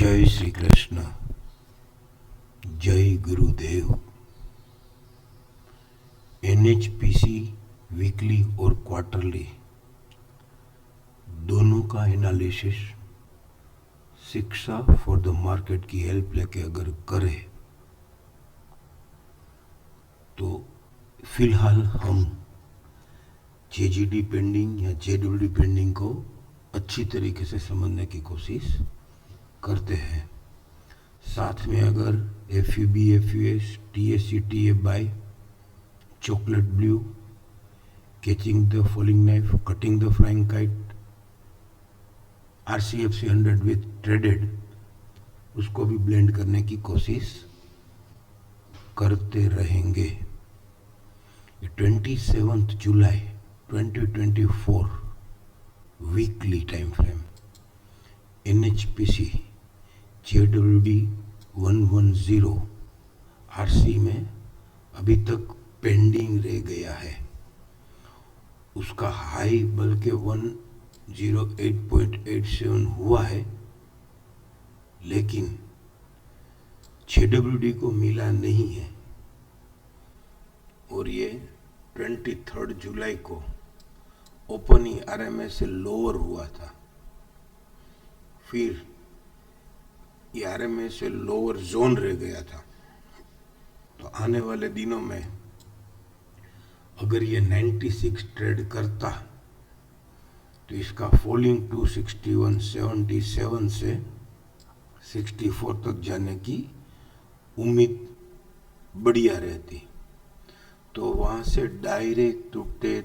जय श्री कृष्ण, जय गुरुदेव। NHPC weekly और क्वार्टरली दोनों का एनालिसिस शिक्षा फॉर द मार्केट की हेल्प लेके अगर करे तो फिलहाल हम जेजीडी पेंडिंग या जेडब्ल्यूडी पेंडिंग को अच्छी तरीके से समझने की कोशिश करते हैं। साथ में अगर FUB, FUS, TSC, TA buy, chocolate blue, catching the falling knife, cutting the flying kite, RCFC 100 with traded, उसको भी ब्लेंड करने की कोशिश करते रहेंगे। 27 जुलाई 2024 weekly time frame NHPC JWD 110 RC में अभी तक पेंडिंग रह गया है। उसका हाई बल्कि 108.87 हुआ है, लेकिन जेडब्ल्यूडी को मिला नहीं है और ये 23 जुलाई को ओपनिंग आरएमएस से लोअर हुआ था। फिर ये आरएमएस से लोअर जोन रह गया था। तो आने वाले दिनों में अगर ये 96 ट्रेड करता तो इसका फॉलिंग 261.77 से 64 तक जाने की उम्मीद बढ़िया रहती। तो वहाँ से डायरेक्ट टूटते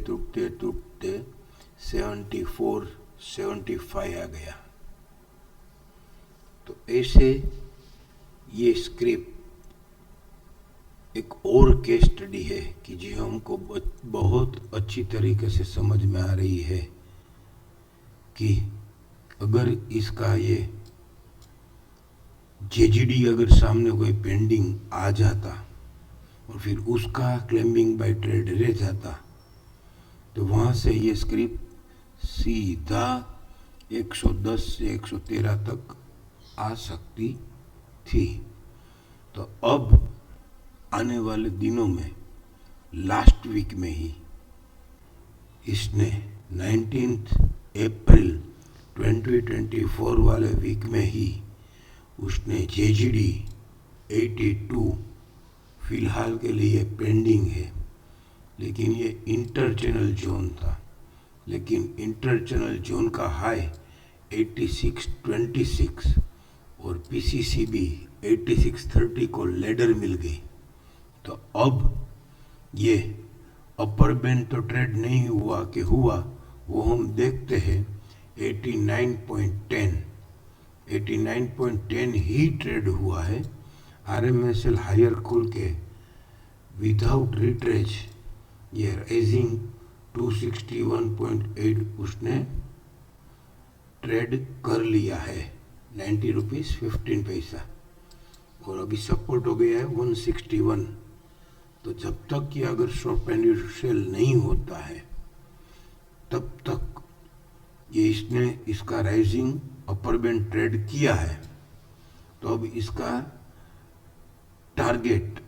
74-75 आ गया। तो ऐसे ये स्क्रिप्ट एक और केस स्टडी है कि जो हमको बहुत अच्छी तरीके से समझ में आ रही है कि अगर इसका ये जेजीडी अगर सामने कोई पेंडिंग आ जाता और फिर उसका क्लेमिंग बाय ट्रेड रह जाता तो वहाँ से ये स्क्रिप्ट सीधा 110 से 113 तक आ सकती थी। तो अब आने वाले दिनों में लास्ट वीक में ही इसने 19 अप्रैल 2024 वाले वीक में ही उसने जेजीडी 82 फिलहाल के लिए पेंडिंग है, लेकिन ये इंटर चैनल जोन था। लेकिन इंटर चैनल जोन का हाई 86.26 और पीसीसीबी 86.30 को लेडर मिल गई। तो अब ये अपर बैंड तो ट्रेड नहीं हुआ कि हुआ, वो हम देखते हैं 89.10 ही ट्रेड हुआ है। आरएमएसएल हायर खुल के विदाउट रिट्रेस ये राइजिंग 261.8 उसने ट्रेड कर लिया है 90 रुपीज 15 पैसा और अभी सपोर्ट हो गया है 161। तो जब तक ये अगर शॉर्ट पेंडुलम नहीं होता है तब तक ये इसने इसका राइजिंग अपर बैंड ट्रेड किया है। तो अब इसका टारगेट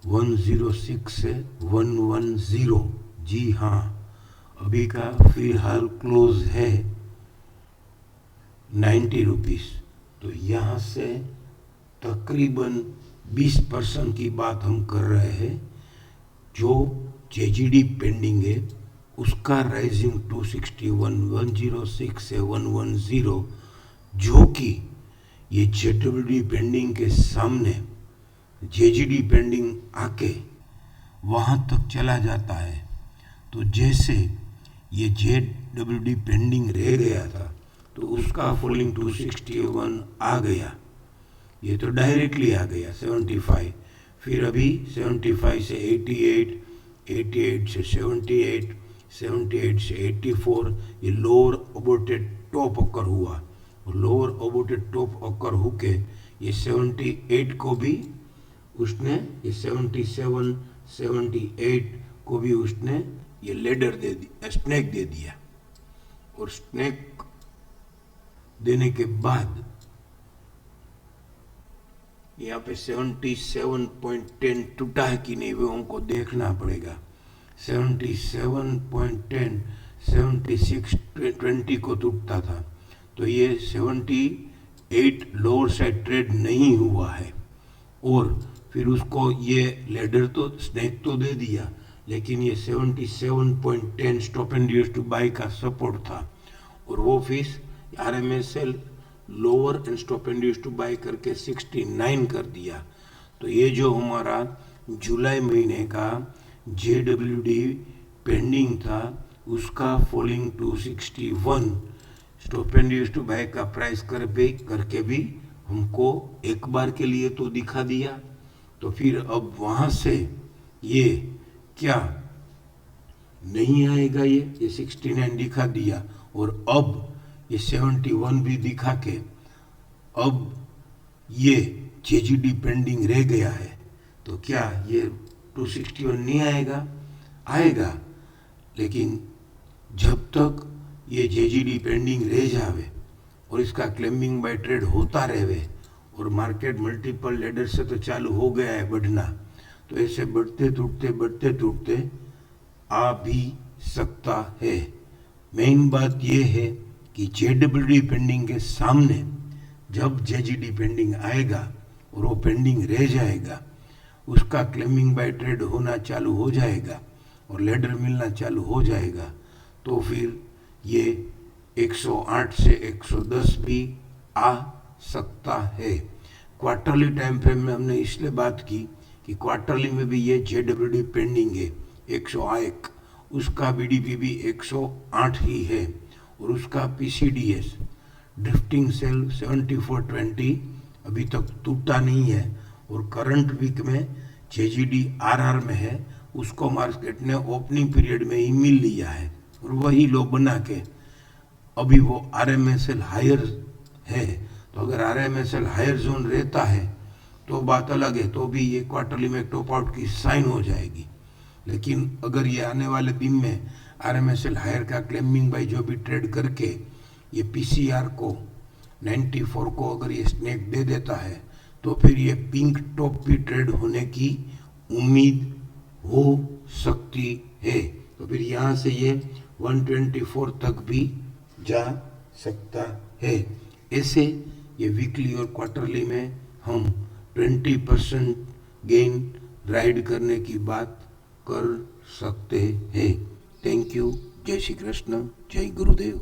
106 से 110, जी हाँ, अभी का फिलहाल क्लोज है 90 रुपीज। तो यहाँ से तकरीबन 20% की बात हम कर रहे हैं। जो जेजीडी पेंडिंग है उसका राइजिंग 261, 106 से 110, जो कि ये जेडब्ल्यूडी पेंडिंग के सामने जेजीडी पेंडिंग आके वहाँ तक चला जाता है। तो जैसे ये जेडब्ल्यूडी पेंडिंग रह गया था तो उसका फॉलिंग 261 आ गया, ये तो डायरेक्टली आ गया 75। फिर अभी 75 से 88, 88 से 78, 78 से 84 ये लोअर अबोटेड टॉप अकर हुआ और लोअर अबोटेड टॉप अकर होके ये 78 को भी उसने, ये 77, 78 को भी उसने ये लेडर दे दिया, स्नैक दे दिया। और स्नैक देने के बाद यहाँ पे 77.10 टूटा है कि नहीं वो हमको देखना पड़ेगा। 77.10 76.20 को टूटता था, तो ये 78 लोअर साइड ट्रेड नहीं हुआ है। और फिर उसको ये लेडर तो स्नैक तो दे दिया, लेकिन ये 77.10 stop and use to buy का सपोर्ट था, और वो फिर RMSL lower and stop and use to by करके 69 कर दिया। तो ये जो हमारा जुलाई महीने का JWD पेंडिंग था उसका falling to 61 stop and use to buy का प्राइस करके भी हमको एक बार के लिए तो दिखा दिया। तो फिर अब वहां से ये क्या नहीं आएगा, ये 69 दिखा दिया, और अब ये 71 भी दिखा के अब ये JGD पेंडिंग रह गया है। तो क्या ये 261 नहीं आएगा? आएगा, लेकिन जब तक ये JGD पेंडिंग रह जावे और इसका क्लेमिंग बाय ट्रेड होता रहे, और मार्केट मल्टीपल लेडर से तो चालू हो गया है बढ़ना, तो ऐसे बढ़ते टूटते आ भी सकता है। मेन बात यह है कि JWD पेंडिंग के सामने जब JGD पेंडिंग आएगा और वो पेंडिंग रह जाएगा, उसका क्लेमिंग बाय ट्रेड होना चालू हो जाएगा और लेडर मिलना चालू हो जाएगा, तो फिर ये 108 से 110 भी आ सकता है। क्वार्टरली टाइम फ्रेम में हमने इसलिए बात की कि क्वार्टरली में भी ये JWD पेंडिंग है 101, उसका BDP भी 108 ही है, और उसका PCDS ड्रिफ्टिंग सेल 7420 अभी तक टूटा नहीं है, और करंट वीक में JGD RR में है, उसको मार्केट ने ओपनिंग पीरियड में ही मिल लिया है, और वही लो बना के अभी वो RMSL हायर है। तो अगर RMSL हायर जोन रहता है तो बात अलग है, तो भी ये क्वार्टरली में टॉप आउट की साइन हो जाएगी। लेकिन अगर ये आने वाले दिन में RMSL हायर का क्लेमिंग बाई जो भी ट्रेड करके ये PCR को 94 को अगर ये स्नैक दे देता है, तो फिर ये पिंक टॉप भी ट्रेड होने की उम्मीद हो सकती है। तो फिर यहाँ से ये 124 तक भी जा सकता है। ऐसे ये वीकली और क्वार्टरली में हम 20% गेन राइड करने की बात कर सकते हैं। Thank you. जय श्री कृष्ण, जय गुरुदेव।